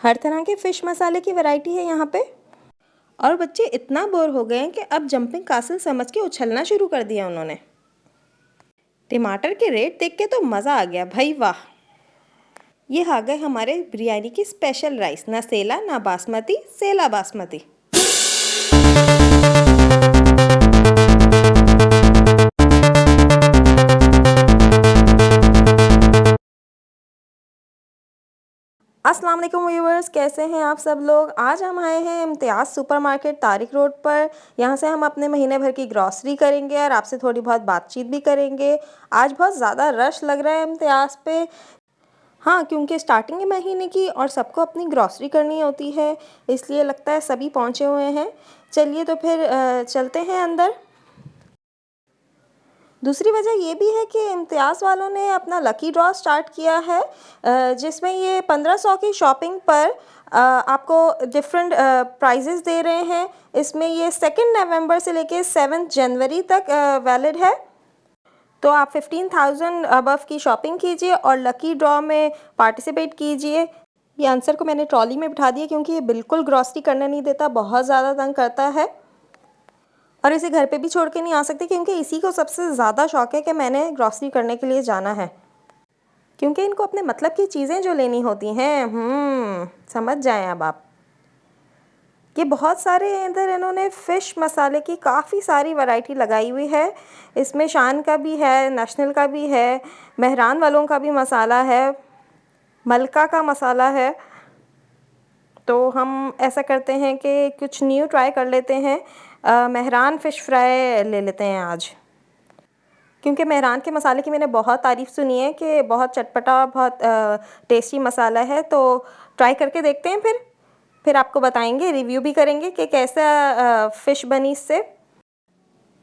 हर तरह के फ़िश मसाले की वैरायटी है यहाँ पे। और बच्चे इतना बोर हो गए हैं कि अब जंपिंग कासल समझ के उछलना शुरू कर दिया उन्होंने। टमाटर के रेट देख के तो मज़ा आ गया भाई, वाह। ये आ गए हमारे बिरयानी की स्पेशल राइस, ना सेला ना बासमती, सेला बासमती। अस्सलाम वालेकुम व्यूअर्स, कैसे हैं आप सब लोग। आज हम आए हैं इम्तियाज़ सुपरमार्केट तारिक रोड पर। यहाँ से हम अपने महीने भर की ग्रॉसरी करेंगे और आपसे थोड़ी बहुत बातचीत भी करेंगे। आज बहुत ज़्यादा रश लग रहा है इम्तियाज़ पे। हाँ, क्योंकि स्टार्टिंग के महीने की और सबको अपनी ग्रॉसरी करनी होती है, इसलिए लगता है सभी पहुँचे हुए हैं। चलिए तो फिर चलते हैं अंदर। दूसरी वजह ये भी है कि इम्तियाज़ वालों ने अपना लकी ड्रॉ स्टार्ट किया है, जिसमें ये 1500 की शॉपिंग पर आपको डिफरेंट प्राइजेस दे रहे हैं। इसमें ये 2 नवंबर से लेके 7 जनवरी तक वैलिड है। तो आप 15,000 अबव की शॉपिंग कीजिए और लकी ड्रॉ में पार्टिसिपेट कीजिए। ये आंसर को मैंने ट्रॉली में बिठा दिया क्योंकि ये बिल्कुल ग्रॉसरी करने नहीं देता, बहुत ज़्यादा तंग करता है। और इसे घर पे भी छोड़ के नहीं आ सकती क्योंकि इसी को सबसे ज़्यादा शौक है कि मैंने ग्रॉसरी करने के लिए जाना है, क्योंकि इनको अपने मतलब की चीज़ें जो लेनी होती हैं, समझ जाएं अब आप। ये बहुत सारे इधर इन्होंने फ़िश मसाले की काफ़ी सारी वैरायटी लगाई हुई है। इसमें शान का भी है, नेशनल का भी है, मेहरान वालों का भी मसाला है, मलका का मसाला है। तो हम ऐसा करते हैं कि कुछ न्यू ट्राई कर लेते हैं। मेहरान फ़िश फ्राई ले लेते हैं आज, क्योंकि मेहरान के मसाले की मैंने बहुत तारीफ़ सुनी है कि बहुत चटपटा, बहुत टेस्टी मसाला है। तो ट्राई करके देखते हैं, फिर आपको बताएंगे, रिव्यू भी करेंगे कि कैसा फ़िश बनी इससे।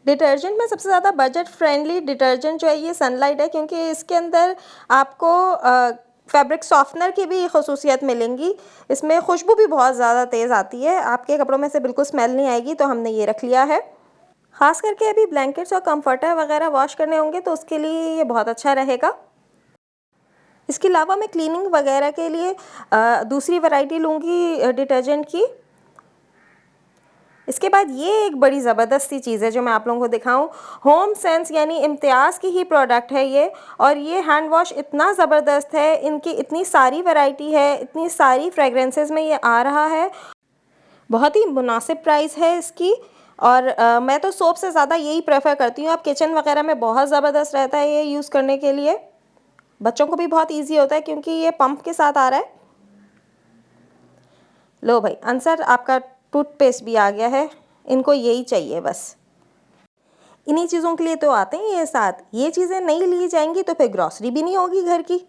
डिटर्जेंट में सबसे ज़्यादा बजट फ्रेंडली डिटर्जेंट जो है ये सनलाइट है, क्योंकि इसके अंदर आपको फैब्रिक सॉफ्टनर की भी खसूसियत मिलेंगी। इसमें खुशबू भी बहुत ज़्यादा तेज़ आती है, आपके कपड़ों में से बिल्कुल स्मेल नहीं आएगी, तो हमने ये रख लिया है। ख़ास करके अभी ब्लैंकेट्स और कंफर्टर वगैरह वॉश करने होंगे तो उसके लिए ये बहुत अच्छा रहेगा। इसके अलावा मैं क्लीनिंग वगैरह के लिए दूसरी वैरायटी लूँगी डिटर्जेंट की। इसके बाद ये एक बड़ी ज़बरदस्त सी चीज़ है जो मैं आप लोगों को दिखाऊं। होम सेंस यानी इम्तियाज़ की ही प्रोडक्ट है ये, और ये हैंड वॉश इतना ज़बरदस्त है, इनकी इतनी सारी वैरायटी है, इतनी सारी फ्रेगरेंसेस में ये आ रहा है, बहुत ही मुनासिब प्राइस है इसकी। और मैं तो सोप से ज़्यादा यही प्रेफर करती हूँ। अब किचन वगैरह में बहुत ज़बरदस्त रहता है ये यूज़ करने के लिए, बच्चों को भी बहुत ईजी होता है क्योंकि ये पंप के साथ आ रहा है। लो भाई, आंसर आपका टूथपेस्ट भी आ गया है, इनको यही चाहिए बस। इन्हीं चीज़ों के लिए तो आते हैं ये साथ। ये चीज़ें नहीं ली जाएंगी तो फिर ग्रॉसरी भी नहीं होगी घर की।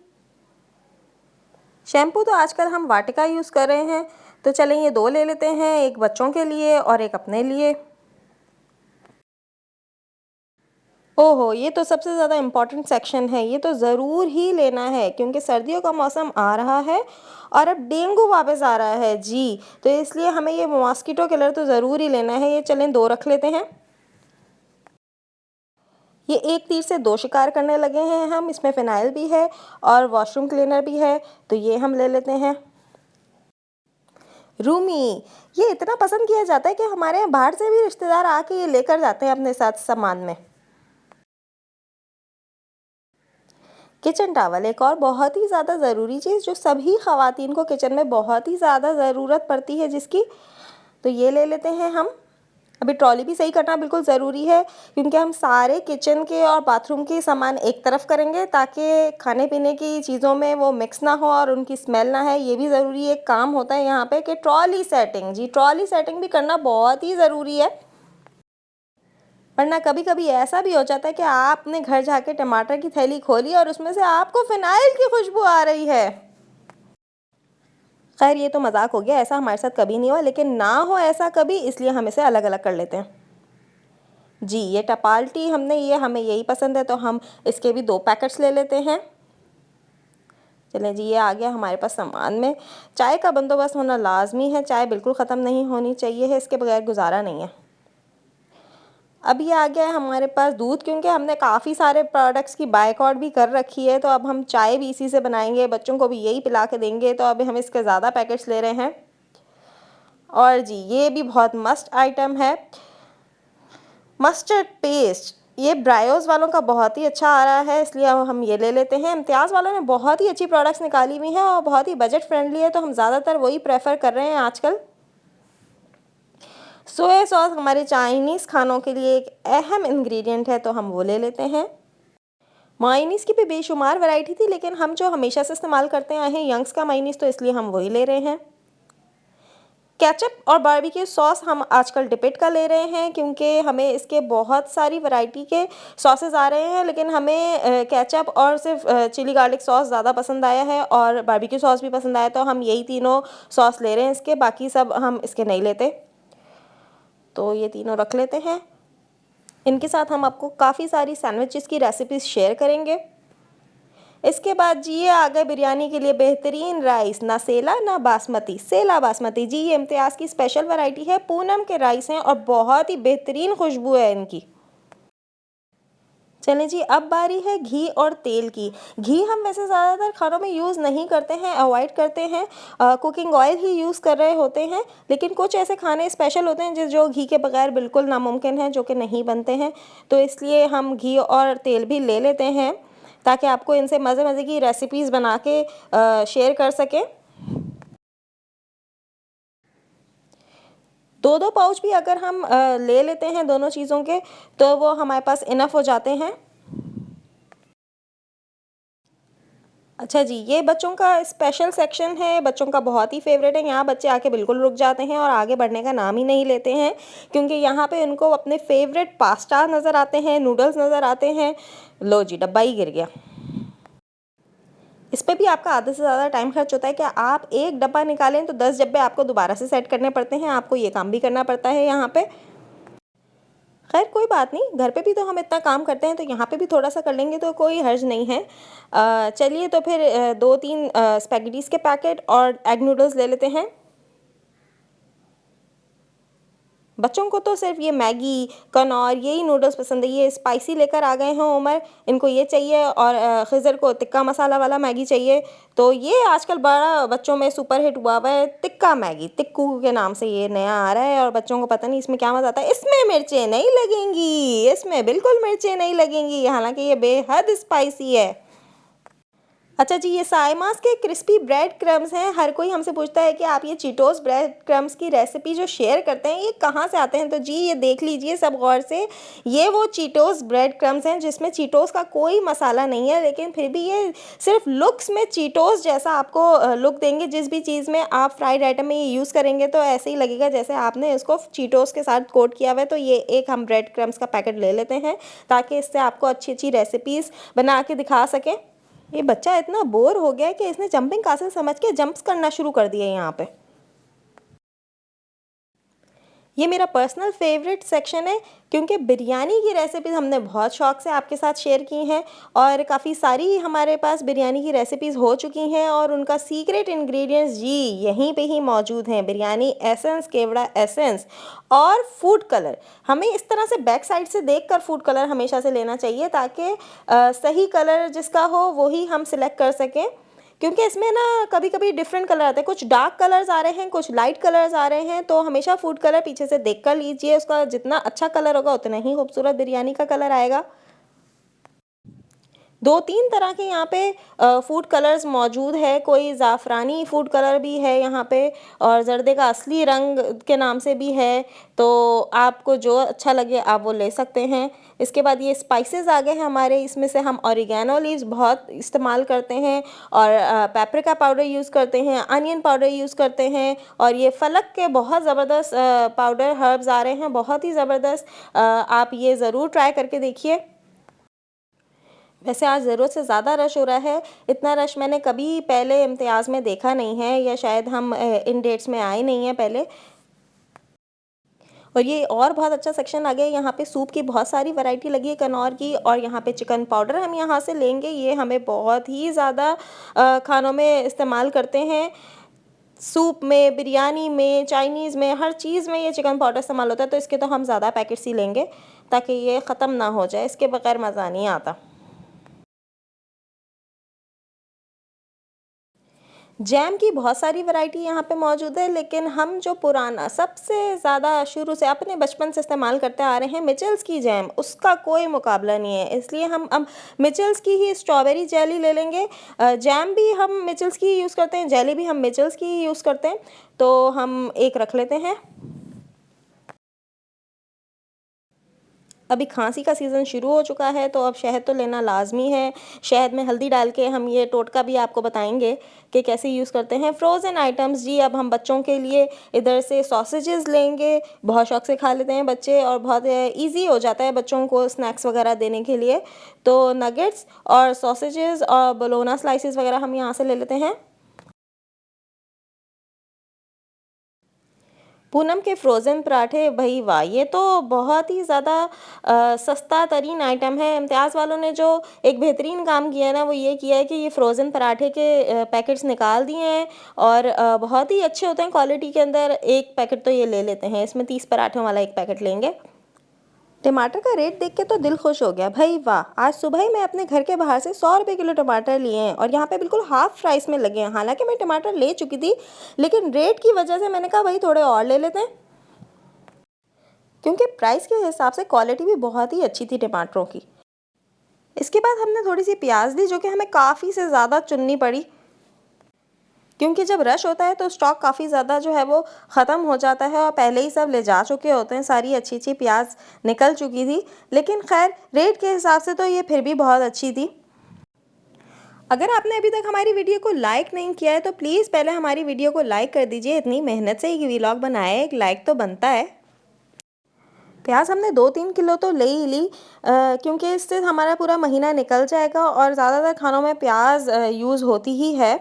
शैम्पू तो आजकल हम वाटिका यूज़ कर रहे हैं, तो चलें ये 2 ले लेते हैं, एक बच्चों के लिए और एक अपने लिए। ओहो, ये तो सबसे ज़्यादा इम्पोर्टेंट सेक्शन है, ये तो ज़रूर ही लेना है क्योंकि सर्दियों का मौसम आ रहा है और अब डेंगू वापस आ रहा है जी। तो इसलिए हमें ये मॉस्किटो किलर तो ज़रूर ही लेना है। ये चलें 2 रख लेते हैं। ये एक तीर से 2 शिकार करने लगे हैं हम। इसमें फ़िनाइल भी है और वॉशरूम क्लीनर भी है, तो ये हम ले लेते हैं। रूमी, ये इतना पसंद किया जाता है कि हमारे यहाँ बाहर से भी रिश्तेदार आके ये लेकर जाते हैं अपने साथ सामान में। किचन टॉवल, एक और बहुत ही ज़्यादा ज़रूरी चीज़ जो सभी ख़वातीन को किचन में बहुत ही ज़्यादा ज़रूरत पड़ती है जिसकी, तो ये ले लेते हैं हम। अभी ट्रॉली भी सही करना बिल्कुल ज़रूरी है क्योंकि हम सारे किचन के और बाथरूम के सामान एक तरफ करेंगे ताकि खाने पीने की चीज़ों में वो मिक्स ना हो और उनकी स्मेल ना है। ये भी ज़रूरी एक काम होता है यहाँ पे कि ट्रॉली सेटिंग, जी ट्रॉली सेटिंग भी करना बहुत ही ज़रूरी है। वरना कभी कभी ऐसा भी हो जाता है कि आपने घर जाके टमाटर की थैली खोली और उसमें से आपको फिनाइल की खुशबू आ रही है। खैर ये तो मजाक हो गया, ऐसा हमारे साथ कभी नहीं हुआ, लेकिन ना हो ऐसा कभी इसलिए हम इसे अलग अलग कर लेते हैं। जी ये टपाल्टी हमने, ये हमें यही पसंद है तो हम इसके भी 2 पैकेट्स ले लेते हैं। चलें जी, ये आ गया हमारे पास सामान में। चाय का बंदोबस्त होना लाजमी है, चाय बिल्कुल ख़त्म नहीं होनी चाहिए है, इसके बगैर गुजारा नहीं है। अब ये आ गया है हमारे पास दूध, क्योंकि हमने काफ़ी सारे प्रोडक्ट्स की बायकॉट भी कर रखी है, तो अब हम चाय भी इसी से बनाएंगे, बच्चों को भी यही पिला के देंगे, तो अभी हम इसके ज़्यादा पैकेट्स ले रहे हैं। और जी ये भी बहुत मस्त आइटम है, मस्टर्ड पेस्ट। ये ब्रायोस वालों का बहुत ही अच्छा आ रहा है, इसलिए अब हम ये ले लेते हैं। इम्तियाज़ वालों ने बहुत ही अच्छी प्रोडक्ट्स निकाली हुई हैं और बहुत ही बजट फ्रेंडली है, तो हम ज़्यादातर वही प्रेफर कर रहे हैं आजकल। सोया सॉस हमारे चाइनीज़ खानों के लिए एक अहम इंग्रेडिएंट है, तो हम वो ले लेते हैं। मायोनीज़ की भी बेशुमार वैरायटी थी, लेकिन हम जो हमेशा से इस्तेमाल करते आए हैं यंग्स का मायोनीज़, तो इसलिए हम वही ले रहे हैं। केचप और बारबेक्यू सॉस हम आजकल डिपिट का ले रहे हैं, क्योंकि हमें इसके बहुत सारी वैरायटी के सॉसेस आ रहे हैं, लेकिन हमें केचप और सिर्फ चिली गार्लिक सॉस ज़्यादा पसंद आया है और बारबेक्यू सॉस भी पसंद आया, तो हम यही तीनों सॉस ले रहे हैं इसके, बाकी सब हम इसके नहीं लेते। तो ये तीनों रख लेते हैं। इनके साथ हम आपको काफ़ी सारी सैंडविचेस की रेसिपीज़ शेयर करेंगे। इसके बाद जी ये आ गए बिरयानी के लिए बेहतरीन राइस, ना सेला ना बासमती, सेला बासमती। जी ये इम्तियाज़ की स्पेशल वैरायटी है, पूनम के राइस हैं और बहुत ही बेहतरीन खुशबू है इनकी। चलें जी, अब बारी है घी और तेल की। घी हम वैसे ज़्यादातर खानों में यूज़ नहीं करते हैं, अवॉइड करते हैं, कुकिंग ऑयल ही यूज़ कर रहे होते हैं, लेकिन कुछ ऐसे खाने स्पेशल होते हैं जो घी के बगैर बिल्कुल नामुमकिन है, जो कि नहीं बनते हैं, तो इसलिए हम घी और तेल भी ले लेते हैं, ताकि आपको इनसे मज़े मज़े की रेसिपीज़ बना के शेयर कर सकें। 2-2 पाउच भी अगर हम ले लेते हैं दोनों चीज़ों के, तो वो हमारे पास इनफ हो जाते हैं। अच्छा जी, ये बच्चों का स्पेशल सेक्शन है, बच्चों का बहुत ही फ़ेवरेट है, यहाँ बच्चे आके बिल्कुल रुक जाते हैं और आगे बढ़ने का नाम ही नहीं लेते हैं, क्योंकि यहाँ पे उनको अपने फ़ेवरेट पास्ता नज़र आते हैं, नूडल्स नज़र आते हैं। लो जी, डब्बा ही गिर गया। इस पे भी आपका आधे से ज़्यादा टाइम खर्च होता है कि आप एक डब्बा निकालें तो 10 डब्बे आपको दोबारा से सेट करने पड़ते हैं, आपको ये काम भी करना पड़ता है यहाँ पे। खैर कोई बात नहीं, घर पे भी तो हम इतना काम करते हैं, तो यहाँ पे भी थोड़ा-सा कर लेंगे तो कोई हर्ज नहीं है। चलिए तो फिर 2-3 स्पैघेटीज़ के पैकेट और एग नूडल्स ले लेते हैं। बच्चों को तो सिर्फ़ ये मैगी, कनौर यही नूडल्स पसंद है, ये स्पाइसी लेकर आ गए हैं उमर, इनको ये चाहिए और ख़िज़र को टिक्का मसाला वाला मैगी चाहिए। तो ये आजकल बड़ा बच्चों में सुपर हिट हुआ हुआ है टिक्का मैगी, टिक्कू के नाम से ये नया आ रहा है और बच्चों को पता नहीं इसमें क्या मज़ा आता है। इसमें मिर्चें नहीं लगेंगी, इसमें बिल्कुल मिर्चें नहीं लगेंगी, हालाँकि ये बेहद स्पाइसी है। अच्छा जी, ये साइमास के क्रिस्पी ब्रेड क्रम्स हैं। हर कोई हमसे पूछता है कि आप ये चीटोस ब्रेड क्रम्स की रेसिपी जो शेयर करते हैं, ये कहाँ से आते हैं? तो जी, ये देख लीजिए सब गौर से। ये वो चीटोस ब्रेड क्रम्स हैं, जिसमें चीटोस का कोई मसाला नहीं है, लेकिन फिर भी ये सिर्फ़ लुक्स में चीटोस जैसा आपको लुक देंगे। जिस भी चीज़ में आप फ्राइड आइटम में ये यूज़ करेंगे, तो ऐसे ही लगेगा जैसे आपने इसको चीटोस के साथ कोट किया हुआ है। तो ये एक हम ब्रेड क्रम्स का पैकेट ले लेते हैं, ताकि इससे आपको अच्छी-अच्छी रेसिपीज़ बना के दिखा सकें। ये बच्चा इतना बोर हो गया है कि इसने जंपिंग कासल समझ के जंप्स करना शुरू कर दिए यहाँ पे। ये मेरा पर्सनल फेवरेट सेक्शन है, क्योंकि बिरयानी की रेसिपीज़ हमने बहुत शौक से आपके साथ शेयर की हैं और काफ़ी सारी हमारे पास बिरयानी की रेसिपीज़ हो चुकी हैं और उनका सीक्रेट इंग्रेडिएंट्स जी यहीं पे ही मौजूद हैं। बिरयानी एसेंस, केवड़ा एसेंस और फूड कलर। हमें इस तरह से बैक साइड से देखकर फूड कलर हमेशा से लेना चाहिए, ताकि सही कलर जिसका हो वो ही हम सिलेक्ट कर सकें, क्योंकि इसमें ना कभी-कभी डिफरेंट कलर आते हैं, कुछ डार्क कलर्स आ रहे हैं, कुछ लाइट कलर्स आ रहे हैं, तो हमेशा फूड कलर पीछे से देख कर लीजिए, उसका जितना अच्छा कलर होगा उतना ही खूबसूरत बिरयानी का कलर आएगा। 2-3 तरह के यहाँ पे फूड कलर्स मौजूद है, कोई ज़ाफ़रानी फूड कलर भी है यहाँ पे और ज़र्दे का असली रंग के नाम से भी है, तो आपको जो अच्छा लगे आप वो ले सकते हैं। इसके बाद ये स्पाइसेस आ गए हैं हमारे, इसमें से हम ऑरिगेनो लीव्स बहुत इस्तेमाल करते हैं और पेपरिका पाउडर यूज़ करते हैं, अनियन पाउडर यूज़ करते हैं और ये फलक के बहुत ज़बरदस्त पाउडर हर्ब्स आ रहे हैं, बहुत ही ज़बरदस्त। आप ये ज़रूर ट्राई करके देखिए। वैसे आज ज़रूरत से ज़्यादा रश हो रहा है, इतना रश मैंने कभी पहले इम्तियाज़ में देखा नहीं है, या शायद हम इन डेट्स में आए नहीं हैं पहले। और ये और बहुत अच्छा सेक्शन आ गया है, यहाँ पे सूप की बहुत सारी वैरायटी लगी है कनौर की, और यहाँ पे चिकन पाउडर हम यहाँ से लेंगे, ये हमें बहुत ही ज़्यादा खानों में इस्तेमाल करते हैं। सूप में, बिरयानी में, चाइनीज़ में, हर चीज़ में ये चिकन पाउडर इस्तेमाल होता है, तो इसके तो हम ज़्यादा पैकेट्स ही लेंगे। ताकि ये ख़त्म ना हो जाए, इसके बगैर मज़ा नहीं आता। जैम की बहुत सारी वैरायटी यहाँ पे मौजूद है, लेकिन हम जो पुराना सबसे ज़्यादा शुरू से अपने बचपन से इस्तेमाल करते आ रहे हैं मिचेल्स की जैम, उसका कोई मुकाबला नहीं है। इसलिए हम अब मिचेल्स की ही स्ट्रॉबेरी जेली ले लेंगे। जैम भी हम मिचेल्स की ही यूज़ करते हैं, जेली भी हम मिचेल्स की ही यूज़ करते हैं, तो हम एक रख लेते हैं। अभी खांसी का सीज़न शुरू हो चुका है, तो अब शहद तो लेना लाज़मी है। शहद में हल्दी डाल के हम ये टोटका भी आपको बताएँगे कि कैसे यूज़ करते हैं। फ्रोज़न आइटम्स जी, अब हम बच्चों के लिए इधर से सॉसेजेस लेंगे, बहुत शौक से खा लेते हैं बच्चे और बहुत ईज़ी हो जाता है बच्चों को स्नैक्स वगैरह देने के लिए। तो नगेट्स और सॉसेजेस और बोलोना स्लाइसेस वगैरह हम यहाँ से ले लेते हैं। पूनम के फ्रोज़न पराठे भई वाह! ये तो बहुत ही ज़्यादा सस्ता तरीन आइटम है। इम्तियाज़ वालों ने जो एक बेहतरीन काम किया है ना, वो ये किया है कि ये फ्रोज़न पराठे के पैकेट्स निकाल दिए हैं और बहुत ही अच्छे होते हैं क्वालिटी के अंदर। एक पैकेट तो ये ले लेते हैं, इसमें 30 पराठों वाला एक पैकेट लेंगे। टमाटर का रेट देख के तो दिल खुश हो गया भाई वाह! आज सुबह ही मैं अपने घर के बाहर से 100 रुपए किलो टमाटर लिए हैं और यहाँ पे बिल्कुल हाफ प्राइस में लगे हैं। हालाँकि मैं टमाटर ले चुकी थी, लेकिन रेट की वजह से मैंने कहा भाई थोड़े और ले लेते हैं। क्योंकि प्राइस के हिसाब से क्वालिटी भी बहुत ही अच्छी थी टमाटरों की। इसके बाद हमने थोड़ी-सी प्याज़ ली, जो कि हमें काफ़ी से ज़्यादा चुननी पड़ी, क्योंकि जब रश होता है तो स्टॉक काफ़ी ज़्यादा जो है वो ख़त्म हो जाता है और पहले ही सब ले जा चुके होते हैं, सारी अच्छी-अच्छी प्याज़ निकल चुकी थी। लेकिन ख़ैर रेट के हिसाब से तो ये फिर भी बहुत अच्छी थी। अगर आपने अभी तक हमारी वीडियो को लाइक नहीं किया है तो प्लीज़ पहले हमारी वीडियो को लाइक कर दीजिए। इतनी मेहनत से ये व्लॉग बनाया है, एक लाइक तो बनता है। प्याज हमने 2-3 किलो तो ले ही ली, क्योंकि इससे हमारा पूरा महीना निकल जाएगा और ज़्यादातर खानों में प्याज यूज़ होती ही है।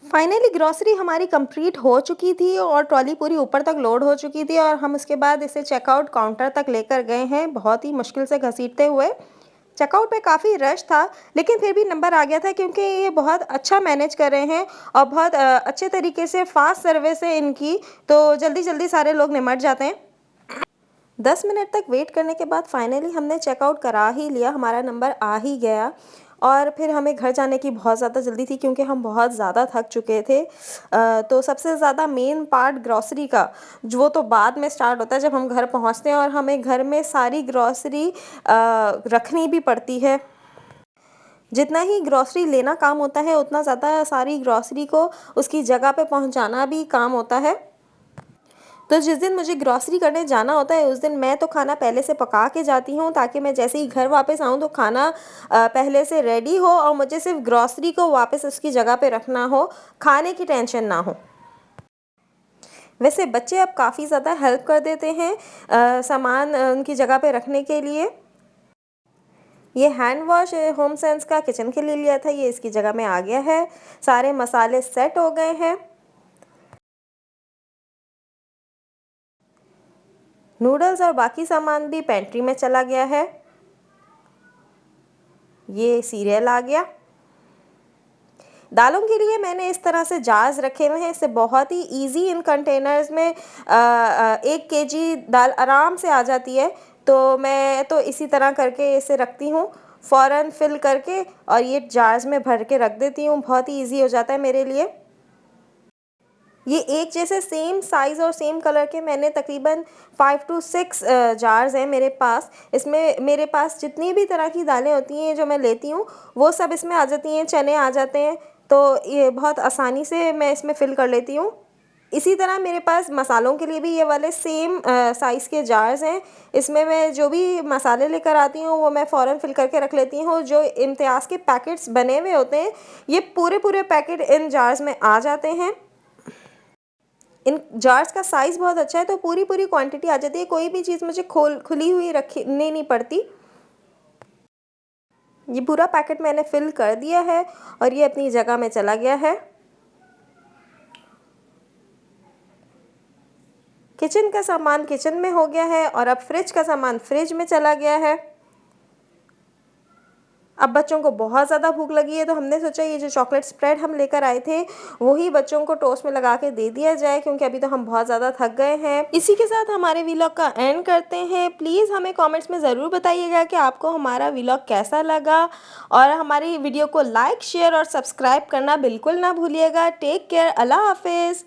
फाइनली ग्रॉसरी हमारी कंप्लीट हो चुकी थी और ट्रॉली पूरी ऊपर तक लोड हो चुकी थी और हम उसके बाद इसे चेकआउट काउंटर तक लेकर गए हैं, बहुत ही मुश्किल से घसीटते हुए। चेकआउट पे काफ़ी रश था, लेकिन फिर भी नंबर आ गया था, क्योंकि ये बहुत अच्छा मैनेज कर रहे हैं और बहुत अच्छे तरीके से फ़ास्ट सर्विस है इनकी, तो जल्दी-जल्दी सारे लोग निमट जाते हैं। 10 मिनट तक वेट करने के बाद फाइनली हमने चेकआउट करा ही लिया, हमारा नंबर आ ही गया और फिर हमें घर जाने की बहुत ज़्यादा जल्दी थी, क्योंकि हम बहुत ज़्यादा थक चुके थे। तो सबसे ज़्यादा मेन पार्ट ग्रॉसरी का, जो वो तो बाद में स्टार्ट होता है जब हम घर पहुंचते हैं और हमें घर में सारी ग्रॉसरी रखनी भी पड़ती है। जितना ही ग्रॉसरी लेना काम होता है, उतना ज़्यादा सारी ग्रॉसरी को उसकी जगह पे पहुंचाना भी काम होता है। तो जिस दिन मुझे ग्रॉसरी करने जाना होता है, उस दिन मैं तो खाना पहले से पका के जाती हूँ, ताकि मैं जैसे ही घर वापस आऊँ तो खाना पहले से रेडी हो और मुझे सिर्फ ग्रॉसरी को वापस उसकी जगह पे रखना हो, खाने की टेंशन ना हो। वैसे बच्चे अब काफ़ी ज़्यादा हेल्प कर देते हैं सामान उनकी जगह पे रखने के लिए। ये हैंड वॉश होम सेंस का किचन के लिए लिया था, ये इसकी जगह में आ गया है। सारे मसाले सेट हो गए हैं। नूडल्स और बाकी सामान भी पेंट्री में चला गया है। ये सीरियल आ गया। दालों के लिए मैंने इस तरह से जार्स रखे हुए हैं, इससे बहुत ही इजी इन कंटेनर्स में 1 केजी दाल आराम से आ जाती है। तो मैं तो इसी तरह करके इसे रखती हूँ, फ़ौरन फिल करके और ये जार्स में भर के रख देती हूँ, बहुत ही ईजी हो जाता है मेरे लिए। ये एक जैसे सेम साइज़ और सेम कलर के मैंने तकरीबन 5 टू 6 जार्स हैं मेरे पास। इसमें मेरे पास जितनी भी तरह की दालें होती हैं जो मैं लेती हूँ, वो सब इसमें आ जाती हैं, चने आ जाते हैं, तो ये बहुत आसानी से मैं इसमें फ़िल कर लेती हूँ। इसी तरह मेरे पास मसालों के लिए भी ये वाले सेम साइज़ के जार्स हैं। इसमें मैं जो भी मसाले लेकर आती हूँ, वो मैं फ़ौरन फ़िल करके रख लेती हूँ। जो इम्तियाज़ के पैकेट्स बने हुए होते हैं, ये पूरे-पूरे पैकेट इन जार्स में आ जाते हैं। इन जार्स का साइज़ बहुत अच्छा है, तो पूरी-पूरी क्वांटिटी आ जाती है, कोई भी चीज़ मुझे खुली हुई रखनी नहीं पड़ती। ये पूरा पैकेट मैंने फ़िल कर दिया है और ये अपनी जगह में चला गया है। किचन का सामान किचन में हो गया है और अब फ्रिज का सामान फ्रिज में चला गया है। अब बच्चों को बहुत ज़्यादा भूख लगी है, तो हमने सोचा ये जो चॉकलेट स्प्रेड हम लेकर आए थे वही बच्चों को टोस्ट में लगा के दे दिया जाए, क्योंकि अभी तो हम बहुत ज़्यादा थक गए हैं। इसी के साथ हमारे व्लॉग का एंड करते हैं। प्लीज़ हमें कमेंट्स में ज़रूर बताइएगा कि आपको हमारा व्लॉग कैसा लगा, और हमारी वीडियो को लाइक, शेयर और सब्सक्राइब करना बिल्कुल ना भूलिएगा। टेक केयर, अल्लाह हाफिज़।